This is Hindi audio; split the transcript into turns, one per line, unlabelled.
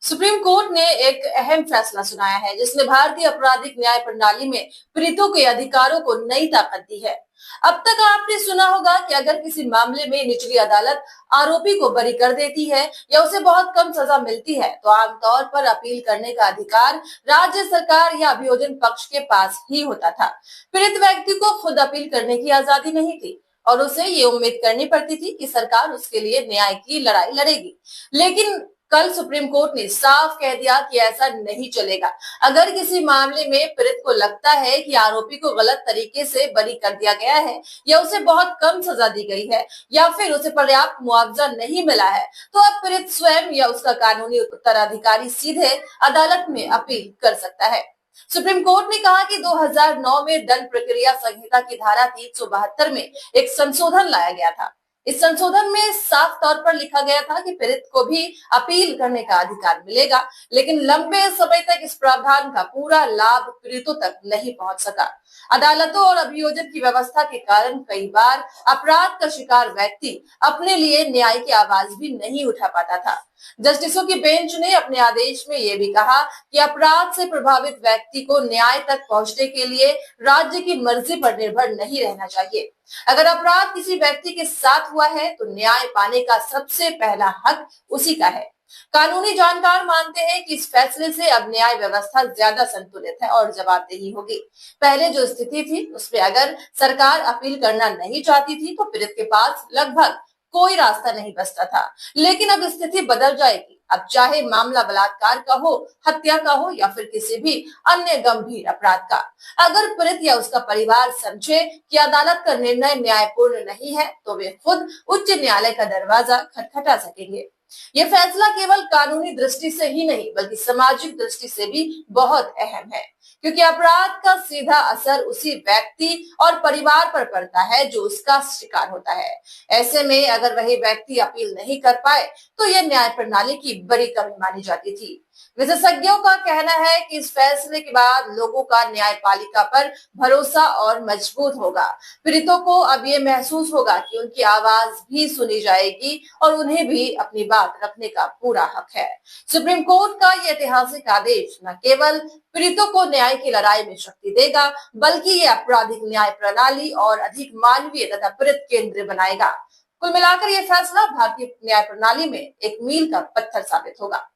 सुप्रीम कोर्ट ने एक अहम फैसला सुनाया है जिसने भारतीय आपराधिक न्याय प्रणाली में पीड़ितों के अधिकारों को नई ताकत दी है। अब तक आपने सुना होगा कि अगर किसी मामले में निचली अदालत आरोपी को बरी कर देती है या उसे बहुत कम सजा मिलती है तो आमतौर पर अपील करने का अधिकार राज्य सरकार या अभियोजन पक्ष के पास ही होता था। पीड़ित व्यक्ति को खुद अपील करने की आजादी नहीं थी और उसे ये उम्मीद करनी पड़ती थी कि सरकार उसके लिए न्याय की लड़ाई लड़ेगी। लेकिन कल सुप्रीम कोर्ट ने साफ कह दिया कि ऐसा नहीं चलेगा। अगर किसी मामले में पीड़ित को लगता है कि आरोपी को गलत तरीके से बरी कर दिया गया है या उसे बहुत कम सजा दी गई है या फिर उसे पर्याप्त मुआवजा नहीं मिला है, तो अब पीड़ित स्वयं या उसका कानूनी उत्तराधिकारी सीधे अदालत में अपील कर सकता है। सुप्रीम कोर्ट ने कहा कि 2009 में दंड प्रक्रिया संहिता की धारा 372 में एक संशोधन लाया गया था। इस संशोधन में साफ तौर पर लिखा गया था कि पीड़ित को भी अपील करने का अधिकार मिलेगा, लेकिन लंबे समय तक इस प्रावधान का पूरा लाभ पीड़ितों तक नहीं पहुंच सका। अदालतों और अभियोजन की व्यवस्था के कारण कई बार अपराध का शिकार व्यक्ति अपने लिए न्याय की आवाज भी नहीं उठा पाता था। जस्टिसों की बेंच ने अपने आदेश में यह भी कहा कि अपराध से प्रभावित व्यक्ति को न्याय तक पहुंचने के लिए राज्य की मर्जी पर निर्भर नहीं रहना चाहिए। अगर अपराध किसी व्यक्ति के साथ हुआ है तो न्याय पाने का सबसे पहला हक उसी का है। कानूनी जानकार मानते हैं कि इस फैसले से अब न्याय व्यवस्था ज्यादा संतुलित है और जवाबदेही होगी। पहले जो स्थिति थी उसमें अगर सरकार अपील करना नहीं चाहती थी तो पीड़ित के पास लगभग कोई रास्ता नहीं बचता था, लेकिन अब स्थिति बदल जाएगी। अब चाहे मामला बलात्कार का हो, हत्या का हो या फिर किसी भी अन्य गंभीर अपराध का, अगर पीड़ित या उसका परिवार समझे कि अदालत का निर्णय न्यायपूर्ण नहीं है तो वे खुद उच्च न्यायालय का दरवाजा खटखटा सकेंगे। ये फैसला केवल कानूनी दृष्टि से ही नहीं बल्कि सामाजिक दृष्टि से भी बहुत अहम है, क्योंकि अपराध का सीधा असर उसी व्यक्ति और परिवार पर पड़ता है जो उसका शिकार होता है। ऐसे में अगर वही व्यक्ति अपील नहीं कर पाए तो यह न्याय प्रणाली की बड़ी कमी मानी जाती थी। विशेषज्ञों का कहना है कि इस फैसले के बाद लोगों का न्यायपालिका पर भरोसा और मजबूत होगा। पीड़ितों को अब ये महसूस होगा कि उनकी आवाज भी सुनी जाएगी और उन्हें भी अपनी बात रखने का पूरा हक है। सुप्रीम कोर्ट का ये ऐतिहासिक आदेश न केवल पीड़ितों को न्याय की लड़ाई में शक्ति देगा बल्कि ये आपराधिक न्याय प्रणाली और अधिक मानवीय तथा पीड़ित केंद्र बनाएगा। कुल मिलाकर यह फैसला भारतीय न्याय प्रणाली में एक मील का पत्थर साबित होगा।